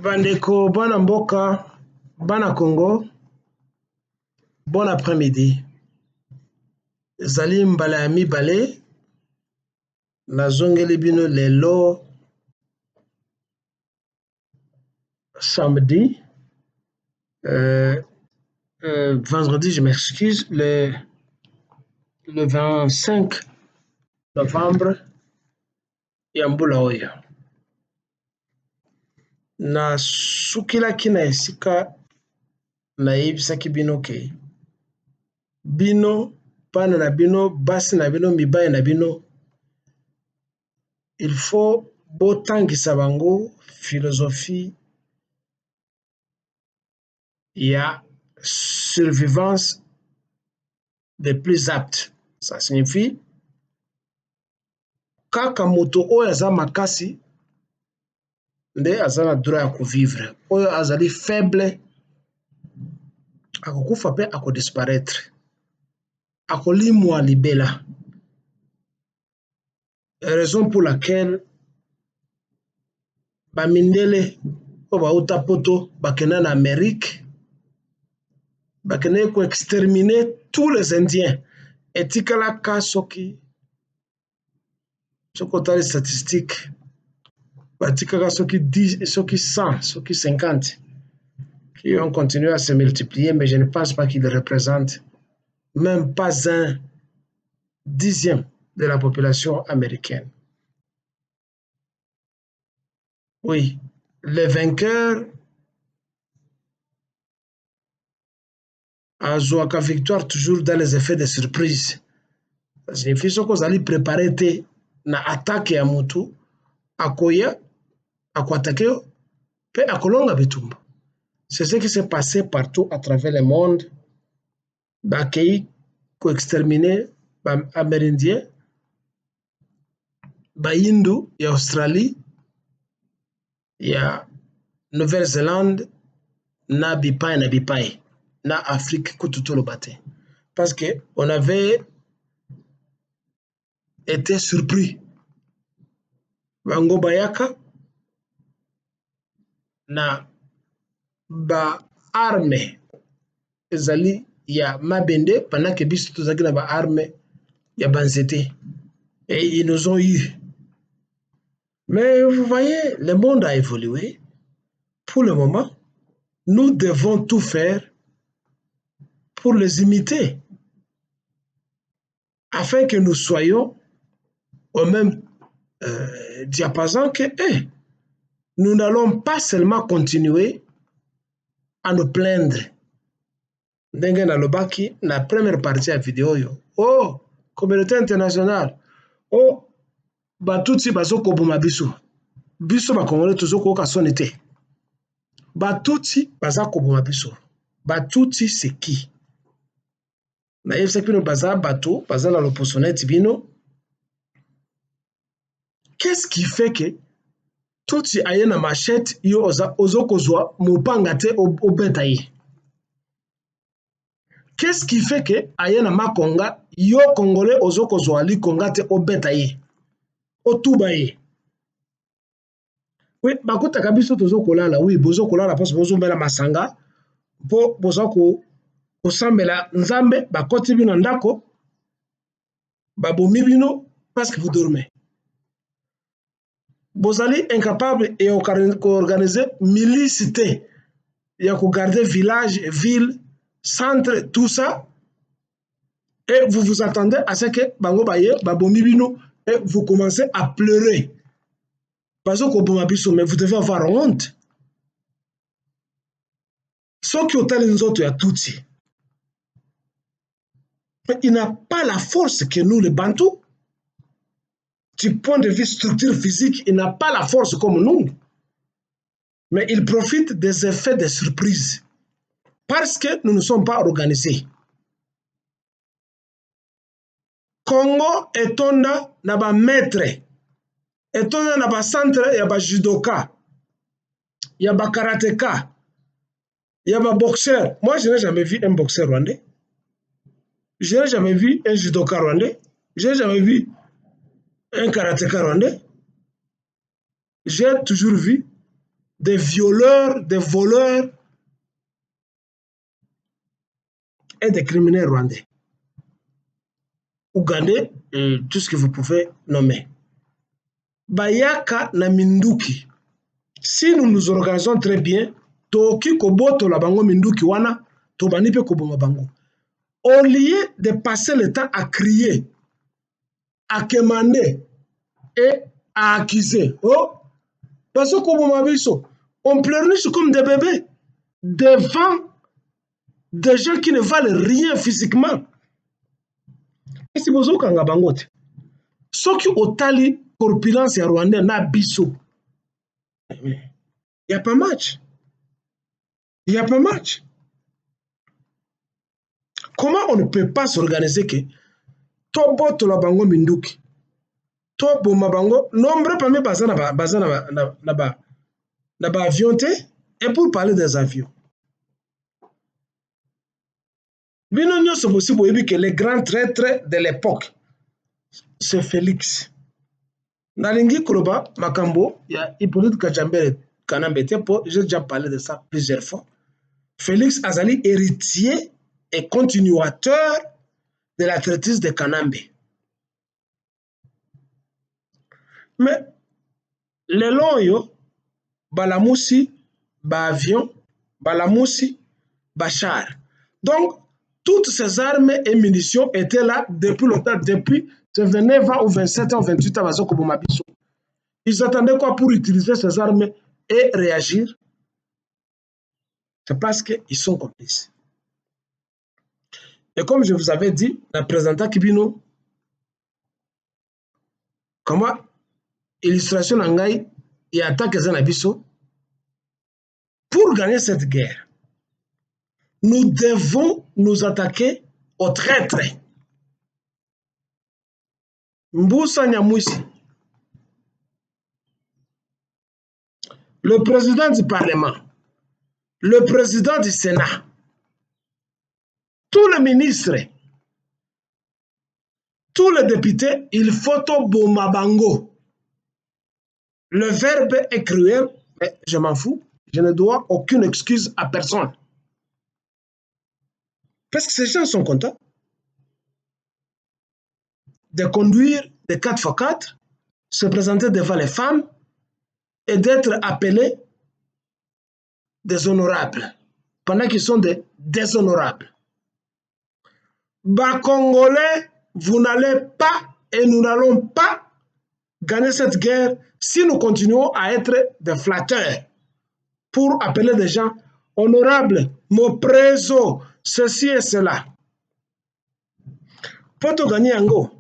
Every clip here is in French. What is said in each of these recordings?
Bandeko, bana mboka, bana Congo, bon après-midi. Ezali mbala ya mibale, nazongeli bino lelo samedi, vendredi, je m'excuse, le 25 novembre ya mbula oyo. Nasukilaki na esika nayebisaki bino ke bino bana na bino basi na bino mibali na bino il faut botangisa bango philosophie ya survivance des plus aptes. Ça signifie kaka moto oyo aza makasi nde aza na droit ya kovivre. Oyo azali faible akokufa pe akodisparaître, akolimwa libela. Raison pour laquelle bamindele oyo bauta poto bakenda na Amérique bakende ko exterminer tous les Indiens. Etikalaka soki otali statistique batikaka soki 10, soki 100, soki 50 qui ont continué à se multiplier, mais je ne pense pas qu'ils représentent même pas un dixième de la population américaine. Oui, les vainqueurs azwaka victoire toujours dans les effets de surprise. Ça signifie que vous allez préparer na attaque ya mutu akoya akoatake pe akolonga bitumba. C'est ce qui s'est passé partout à travers le monde. Bakei ko exterminer ba Amérindiens, ba Hindu ya Australie, ya Nouvelle-Zélande, na bipai na Afrique kututolo bate. Parce que on avait été surpris. Bango bayaka na ba arme ezali ya mabende pendant que biso tozaki na ba arme ya banzete. Et ils nous ont eu. Mais vous voyez, le monde a évolué. Pour le moment, nous devons tout faire pour les imiter, afin que nous soyons au même diapason que eux. Nous n'allons pas seulement continuer à nous plaindre. Ndenge nalobaki na première partie ya vidéo yo. Oh, communauté internationale. Oh, batutsi bazokoboma biso. Biso bakongole tozokoka soni te. Batutsi bazakoboma biso. Batutsi c'est qui? Na yebisa bino baza bato, baza na loposonete bino. Qu'est-ce qui fait que tutsi aye na machette yo ozokozwa mopanga te obeta ye? Qu'est-ce qui fait que aye na makonga yo congolais ozokozwa likonga te obeta ye? Otuba ye? Oui, bakutaka biso tozokolala, oui, bozokolala parce bozombela masanga po bozako kosambela nzambe bakoti bino ndako babomi bino parce que vous dormez. Bozali incapable et organiser milice te ya ko garder village, ville, centre, tout ça, et vous vous attendez à ce que bango baye babomi bino et vous commencez à pleurer. Parce que mais vous devez avoir honte. Ceux qui ont tel nzoto ya tutsi, il n'a pas la force que nous les Bantous. Du point de vue structure physique, il n'a pas la force comme nous. Mais il profite des effets de surprise. Parce que nous ne sommes pas organisés. Congo etonda na ba maître, etonda na ba centre ya ba judoka, ya ba karatéka, ya ba boxeur. Moi, je n'ai jamais vu un boxeur rwandais. Je n'ai jamais vu un judoka rwandais. Je n'ai jamais vu un karatéka rwandais. J'ai toujours vu des violeurs, des voleurs et des criminels rwandais. Ougandais, tout ce que vous pouvez nommer. Bayaka na Minduki. Si nous nous organisons très bien, toki koboto la bango Minduki wana, tobani pe koboma bango. Au lieu de passer le temps à crier, à quémander et à accuser, oh, parce qu'on pleurniche comme des bébés devant des gens qui ne valent rien physiquement. Et si vous avez bangote, ce qui otali corpulence ya Rwandais na biso, il n'y a pas match. Il n'y a pas match. Comment on ne peut pas s'organiser que Tobo to la bango Minduki, Tobo mabango, nombre parmi bazana avion te, et pour parler des avions. Binonyo c'est possible que les grands traîtres de l'époque, c'est Félix. Nalingi Kuroba, Makambo, il y a Hippolyte Kajambere Kanambe Tepo, j'ai déjà parlé de ça plusieurs fois. Félix Azali, héritier et continuateur de la traîtrise de Kanambe. Mais les longs, Balamoussi, Ba-avion, Balamoussi, Bachar. Donc, toutes ces armes et munitions étaient là depuis longtemps, depuis 29 ans ou 27 ans, 28 ans, ils attendaient quoi pour utiliser ces armes et réagir? C'est parce qu'ils sont complices. Et comme je vous avais dit, la présentant Kibino, comment illustration Nangai et attaque Zanabiso, pour gagner cette guerre, nous devons nous attaquer aux traîtres. Mboussa Nyamwisi, le président du Parlement, le président du Sénat, tous les ministres, tous les députés, il faut au Bomabango. Le verbe est cruel, mais je m'en fous. Je ne dois aucune excuse à personne. Parce que ces gens sont contents de conduire des 4x4, se présenter devant les femmes et d'être appelés des honorables, pendant qu'ils sont des déshonorables. Bas Congolais, vous n'allez pas et nous n'allons pas gagner cette guerre si nous continuons à être des flatteurs pour appeler des gens honorables, mon préso, ceci et cela. Pour te gagner en go,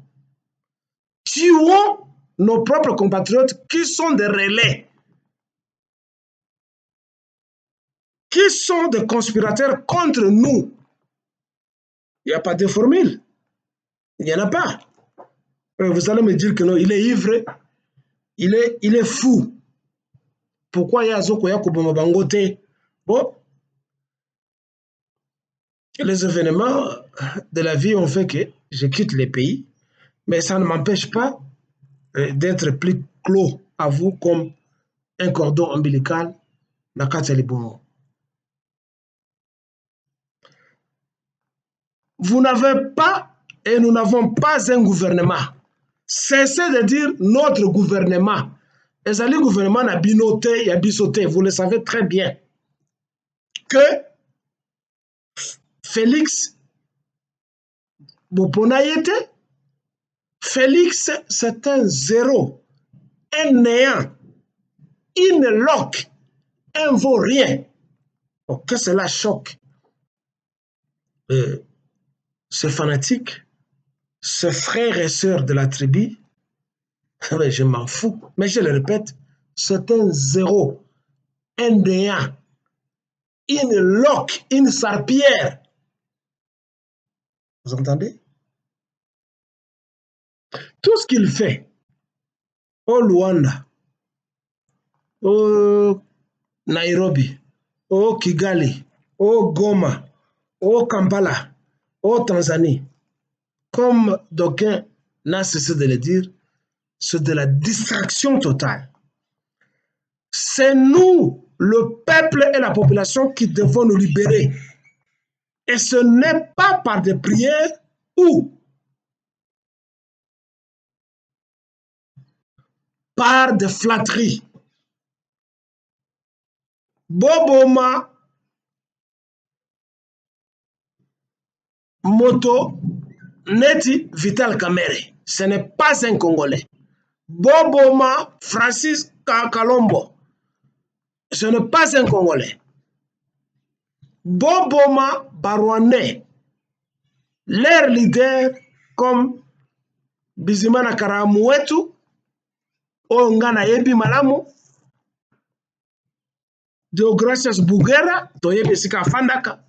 tuons nos propres compatriotes qui sont des relais, qui sont des conspirateurs contre nous. Il n'y a pas de formule. Il n'y en a pas. Vous allez me dire que non, il est ivre, il est fou. Pourquoi il y a Zoko Yakubo Bangote? Bon, les événements de la vie ont fait que je quitte le pays, mais ça ne m'empêche pas d'être plus clos à vous comme un cordon ombilical dans Katelibomo. Vous n'avez pas et nous n'avons pas un gouvernement. Cessez de dire notre gouvernement. Et le gouvernement n'a binoté, il a bisoté. Vous le savez très bien. Que Félix Boponayete, Félix, c'est un zéro, un néant, une loque, un vaut rien. Oh, que cela choque ces fanatiques, ces frères et sœurs de la tribu. Je m'en fous. Mais je le répète, c'est un zéro, un néant, une loque, une sarpière. Vous entendez? Tout ce qu'il fait au Luanda, au Nairobi, au Kigali, au Goma, au Kampala, au Tanzanie, comme d'aucuns n'a cessé de le dire, c'est de la distraction totale. c'est nous, le peuple et la population, qui devons nous libérer. Et ce n'est pas par des prières ou par des flatteries. Boboma Moto Neti Vital Kamerhe, ce n'est pas un Congolais. Boboma Francis Kalombo, ce n'est pas un Congolais. Boboma Barwane, leurs leaders comme Bizimana Karamuetu, Ongana Yebi Malamu, Deogracias Bugera, Toyebe Sika Fandaka.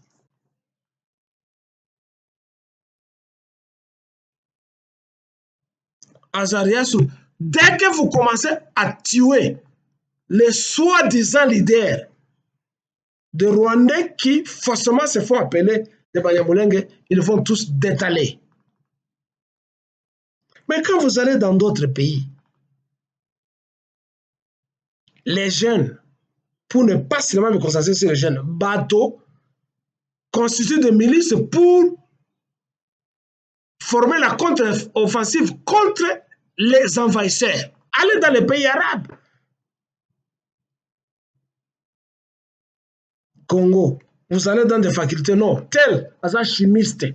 Azariasu, dès que vous commencez à tuer les soi-disant leaders de Rwandais qui forcément se font appeler des Banyamulenge, ils vont tous détaler. Mais quand vous allez dans d'autres pays, les jeunes, pour ne pas seulement me concentrer sur les jeunes, bateaux constituent des milices pour former la contre-offensive contre les envahisseurs. Allez dans les pays arabes. Congo, vous allez dans des facultés, non, tel, as un chimiste,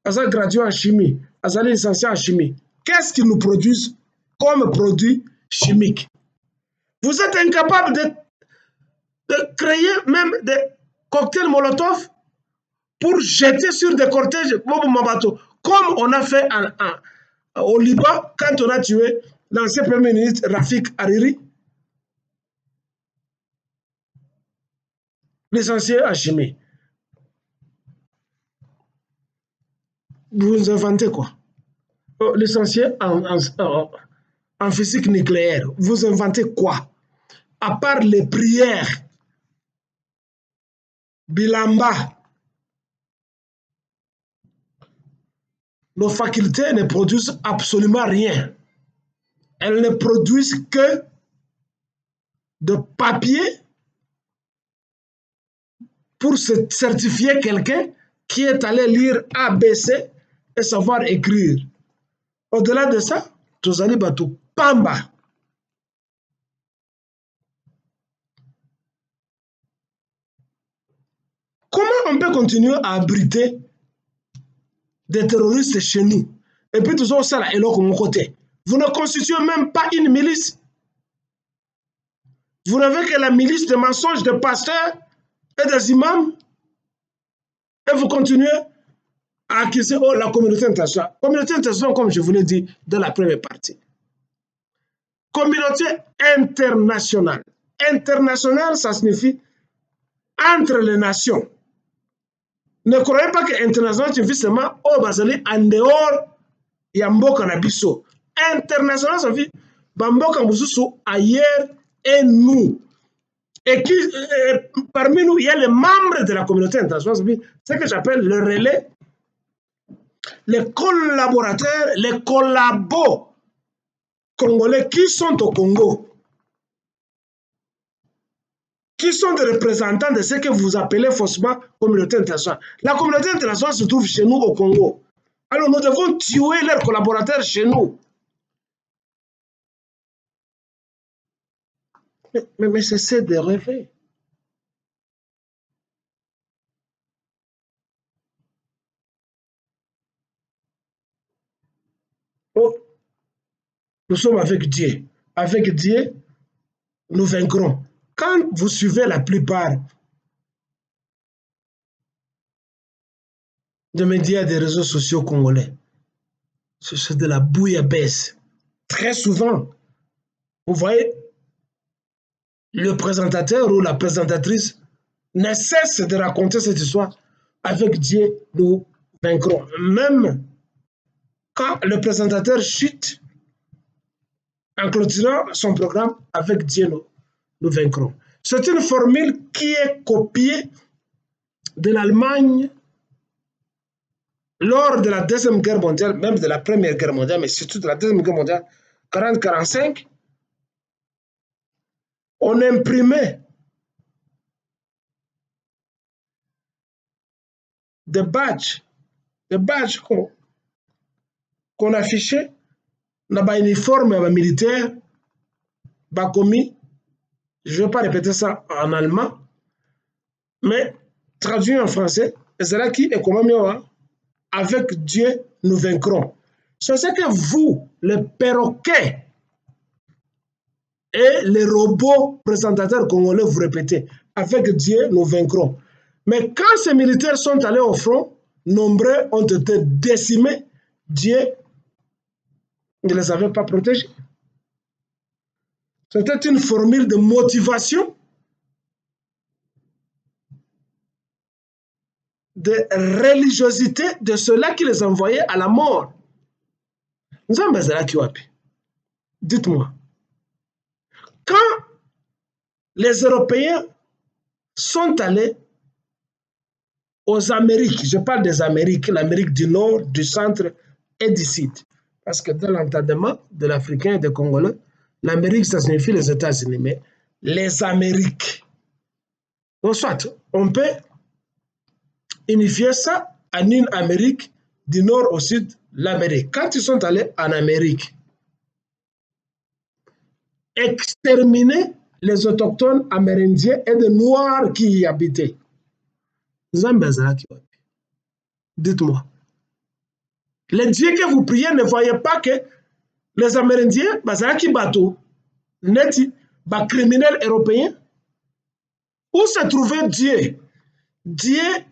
as un gradué en chimie, as un licencié en chimie. Qu'est-ce qu'ils nous produisent comme produits chimiques? Vous êtes incapable de créer même des cocktails Molotov pour jeter sur des cortèges Bobo Mabato, comme on a fait au Liban quand on a tué l'ancien premier ministre Rafik Hariri, licencié en chimie. Vous inventez quoi? Licencié en physique nucléaire. Vous inventez quoi? À part les prières, Bilamba, nos facultés ne produisent absolument rien. Elles ne produisent que de papier pour se certifier quelqu'un qui est allé lire ABC et savoir écrire. Au-delà de ça, Tozali Batou Pamba. Comment on peut continuer à abriter des terroristes chez nous? Et puis toujours ça là, et l'autre mon côté. Vous ne constituez même pas une milice. Vous n'avez que la milice de mensonges de pasteurs et des imams. Et vous continuez à accuser la communauté internationale. Communauté internationale, comme je vous l'ai dit dans la première partie. Communauté internationale. Internationale, ça signifie entre les nations. Ne croyez pas que international signifie seulement au Basali en dehors Yamboka Nabiso. International, ça signifie Bamboka Moussou ailleurs et nous. Et qui, parmi nous, il y a les membres de la communauté internationale, ce que j'appelle le relais, les collaborateurs, les collabos congolais qui sont au Congo, qui sont des représentants de ce que vous appelez faussement communauté internationale. La communauté internationale se trouve chez nous au Congo. Alors nous devons tuer leurs collaborateurs chez nous. Mais cessez de rêver. Oh, nous sommes avec Dieu. Avec Dieu, nous vaincrons. Quand vous suivez la plupart des médias des réseaux sociaux congolais, c'est de la bouillabaisse. Très souvent, vous voyez, le présentateur ou la présentatrice ne cesse de raconter cette histoire. Avec Dieu, nous vaincrons. Même quand le présentateur chute, en clôturant son programme, avec Dieu, nous vaincrons. C'est une formule qui est copiée de l'Allemagne lors de la Deuxième Guerre mondiale, même de la Première Guerre mondiale, mais surtout de la Deuxième Guerre mondiale, 40-45. on imprimait des badges qu'on affichait dans l'uniforme militaire, commis, je ne vais pas répéter ça en allemand, mais traduit en français, c'est qui est comment avec Dieu nous vaincrons. C'est ce que vous, les perroquets et les robots présentateurs congolais, vous répétez, avec Dieu nous vaincrons. Mais quand ces militaires sont allés au front, nombreux ont été décimés, Dieu ne les avait pas protégés. C'était une formule de motivation, de religiosité de ceux-là qui les envoyaient à la mort. Dites-moi, quand les Européens sont allés aux Amériques, je parle des Amériques, l'Amérique du Nord, du Centre et du Sud, parce que dans l'entendement de l'Africain et des Congolais, l'Amérique, ça signifie les États-Unis, mais les Amériques. Donc, soit, on peut unifier ça en une Amérique du Nord au Sud, l'Amérique. Quand ils sont allés en Amérique, exterminer les autochtones amérindiens et les Noirs qui y habitaient. Dites-moi, les dieux que vous priez ne voyaient pas que les Amérindiens, qui bateau, neti, criminels européens, où se trouvait Dieu? Dieu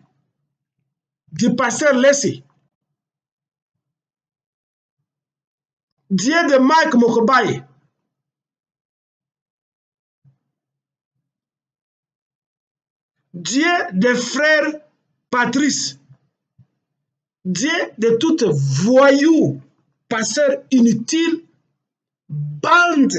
du pasteur Lessie, Dieu de Mike Mokobaye, Dieu des frères Patrice, Dieu de toutes voyous, pasteurs inutiles, bande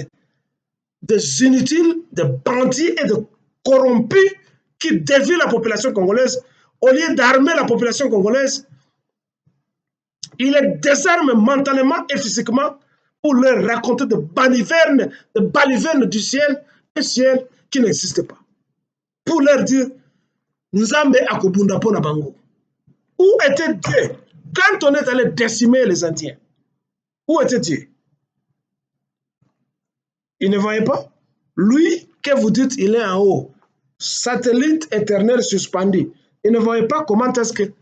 des inutiles, de bandits et de corrompus qui dévient la population congolaise. Au lieu d'armer la population congolaise, il les désarme mentalement et physiquement pour leur raconter de balivernes du ciel, un ciel qui n'existe pas. Pour leur dire, Nzambe akobunda pona bango. Où était Dieu quand on est allé décimer les Indiens? Où était Dieu? Il ne voyait pas. Lui, que vous dites, il est en haut. Satellite éternel suspendu. Il ne voyait pas comment est-ce que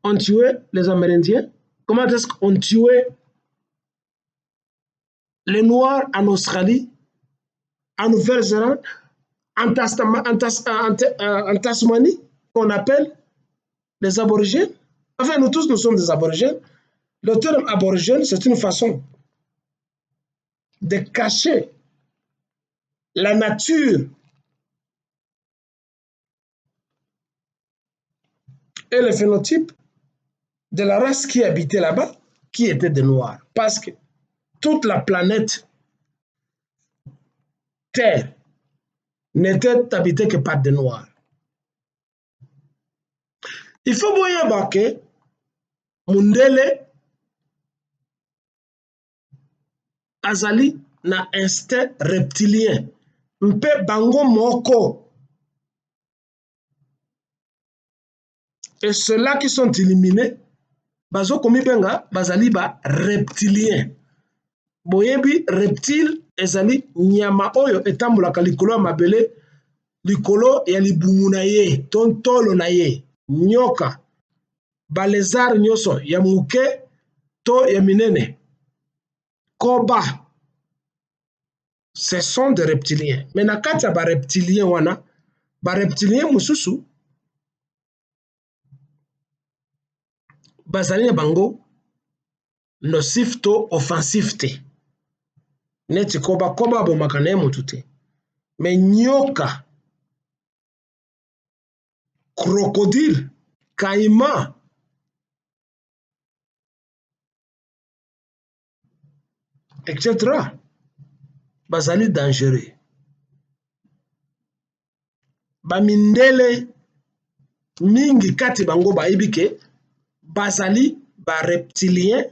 on tuait les Amérindiens, comment est-ce qu'on tuait les Noirs en Australie, en Nouvelle-Zélande, en Tasmanie, qu'on appelle les aborigènes. Enfin, nous tous, nous sommes des aborigènes. Le terme aborigène, c'est une façon de cacher la nature et le phénotype de la race qui habitait là-bas, qui était des Noirs. Parce que toute la planète Terre n'était habitée que par des Noirs. Il faut voir que Mundele azali na instinct reptilien. Mpe bango moko. Et ceux-là qui sont éliminés, bazo komi benga bazali ba reptilien. Boyebi reptile ezali nyama oyo etambulaka likolo ya mabele, likolo ya libumu na ye, tontolo na ye, nyoka, balezar nyoso ya muke to ya minene, koba. Ce sont des reptiliens. Mais na kati ya ba reptilien wana, ba reptilien mususu bazali na bango nocif to offensif te. Neti koba bomaka na ye mutu te. Mais nyoka, crocodile, caïman, etc. bazali dangereux. Bamindele mingi kati bango bayebi ke bazali ba reptilien,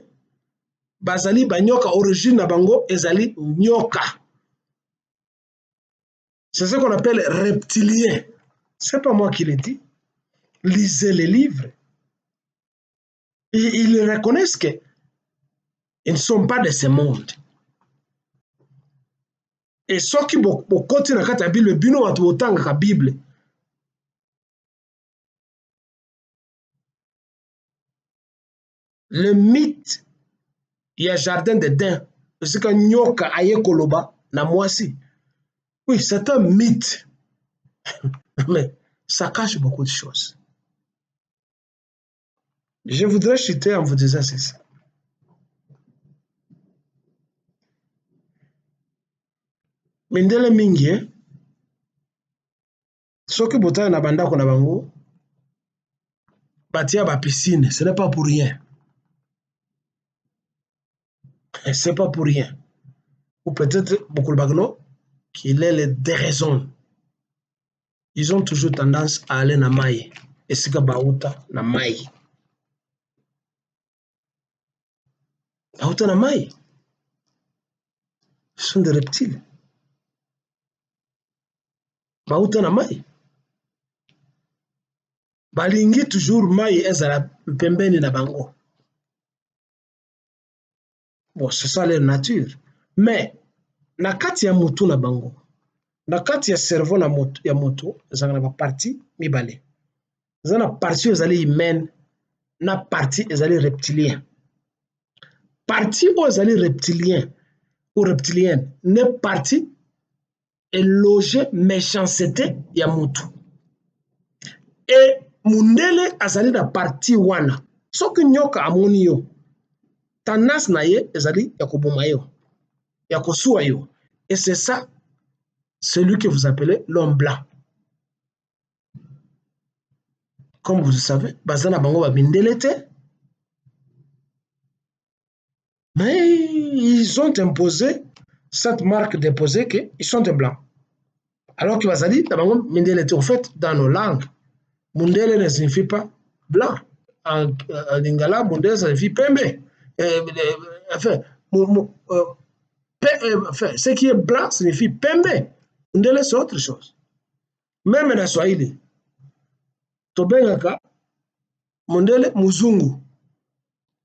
bazali ba nyoka, origine na bango ezali nyoka. C'est ce qu'on appelle reptilien. Ce n'est pas moi qui le dis. Lisez les livres. Et ils reconnaissent qu'ils ne sont pas de ce monde. Et ceux qui continuent à la Bible, bino watu wotanga la Bible. Le mythe, il y a jardin d'Éden. C'est que nyoka aye koloba na mwasi. Oui, c'est un mythe. Mais ça cache beaucoup de choses. Je voudrais chuter en vous disant ceci. Mindele mingi, soki botana na bandako na bango, batia ba piscine, ce n'est pas pour rien. C'est pas pour rien. Ou peut-être beaucoup de bagno, qu'il ait des raisons. Ils ont toujours tendance à aller na mai. Et c'est que bauta na mai. Bauta na mai. Ce sont des reptiles. Bauta na mai. Balingi toujours mai ezala pembeni na bango. Bon, c'est ça leur nature. Mais, na kati ya mutu na bango, na kati ya cerveau na moto, ya moto, ezala na partie mibale. Ezala na partie ezali humaine, na partie ezali reptilien. Partie o ezali reptilien ou reptilienne, ne partie est logé méchanceté ya mutu. Et mundele azali na partie wana. Soki nyoka amoni yo, tendance na ye ezali ya koboma yo, ya kosuwa yo. Et c'est ça, celui que vous appelez l'homme blanc. Comme vous le savez, bazana bango ba mindele te. Mais ils ont imposé cette marque déposée qu'ils sont des blancs. Alors que bazali na bango mindele te. En fait, dans nos langues, mundele ne signifie pas blanc. En lingala, mundele signifie pembe. Enfin, ce qui est blanc signifie pembe. Mundele, c'est autre chose. Même dans Swahili, tobengaka mundele muzungu.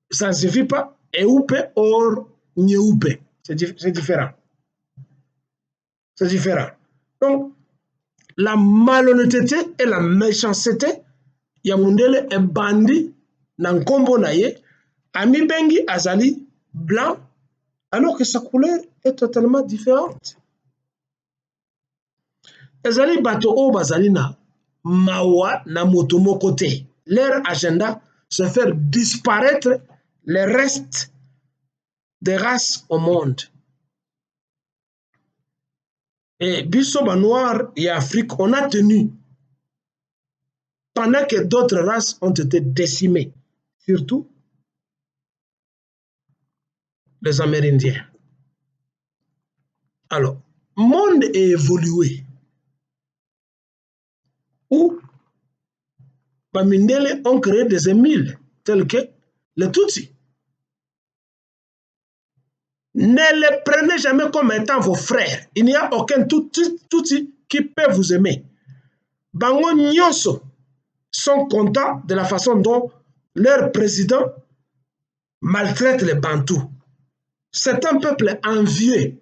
Ça ne signifie pas eupe or nyeupe. C'est différent. C'est différent. Donc, la malhonnêteté et la méchanceté, ya mundele est bandi na nkombo na ye, ami bengi azali blanc, alors que sa couleur est totalement différente. Ezali bato o bazali na mawa na moto moko te. Leur agenda, c'est faire disparaître les restes des races au monde. Et biso ba noir et Afrique, on a tenu pendant que d'autres races ont été décimées, surtout les Amérindiens. Alors, le monde est évolué. Où Bamindele ont créé des émiles tels que les Tutsis. Ne les prenez jamais comme étant vos frères. Il n'y a aucun Tutsi qui peut vous aimer. Bango Nyonso sont contents de la façon dont leur président maltraite les Bantous. C'est un peuple envieux,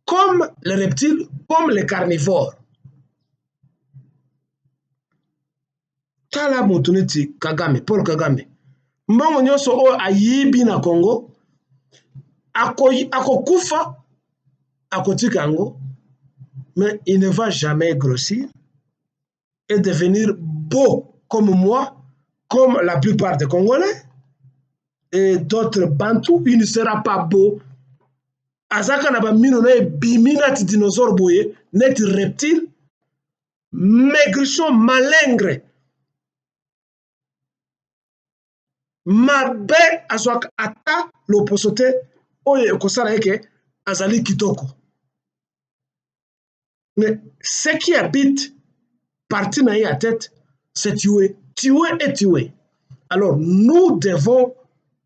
comme les reptiles, comme les carnivores. Tala Motuniti Kagame, Paul Kagame. Mbongo Nyonso o ayibi na Congo, akokufa, akotika yango, mais il ne va jamais grossir et devenir beau comme moi, comme la plupart des Congolais et d'autres Bantous. Il ne sera pas beau. Azaka na ba mino na bimina ti dinosaure boye, net reptile, maigrichon malingre. Mabe azwaka ata loposote oyo ekosala eke azali kitoko. Mais ce qui habite partie na ya tête, c'est tuer. Tuer et tuer. Alors, nous devons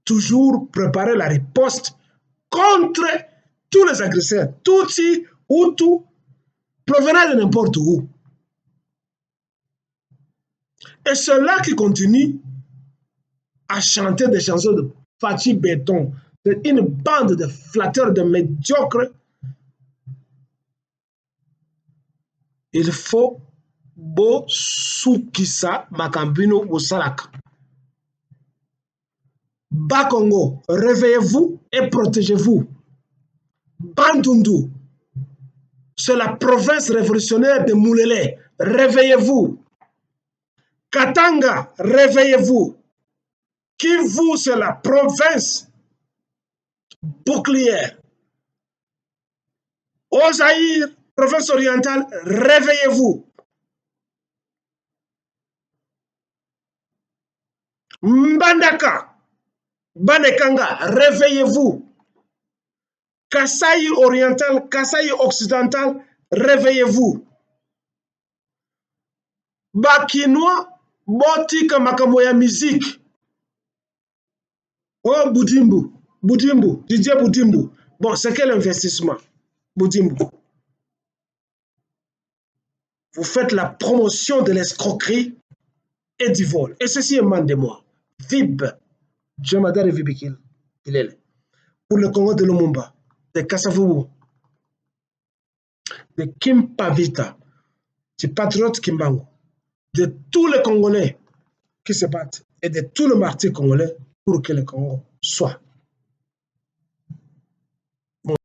toujours préparer la riposte contre tous les agresseurs, Tutsi, Hutu, provenant de n'importe où. Et ceux-là qui continuent à chanter des chansons de Fachi Béton, une bande de flatteurs, de médiocres, il faut Bo Sukisa Makambino Osalak. Bakongo, réveillez-vous et protégez-vous. Bandundu, c'est la province révolutionnaire de Moulélé, réveillez-vous. Katanga, réveillez-vous. Kivu, c'est la province bouclière. Ozaïr, province orientale, réveillez-vous. Mbandaka, Banekanga, réveillez-vous. Kasaï oriental, Kasaï occidental, réveillez-vous. Bakinois, Botika Makamoya musique. Oh, Boudimbu, Didier Boudimbu. Bon, c'est quel investissement, Boudimbu? Vous faites la promotion de l'escroquerie et du vol. Et ceci émane de moi. Vib, Jemadar Vibikil, il est là. Pour le Congo de Lumumba, de Kasavubu, de Kim Pavita, du patriote Kimbangu, de tous les Congolais qui se battent et de tout le martyr congolais pour que le Congo soit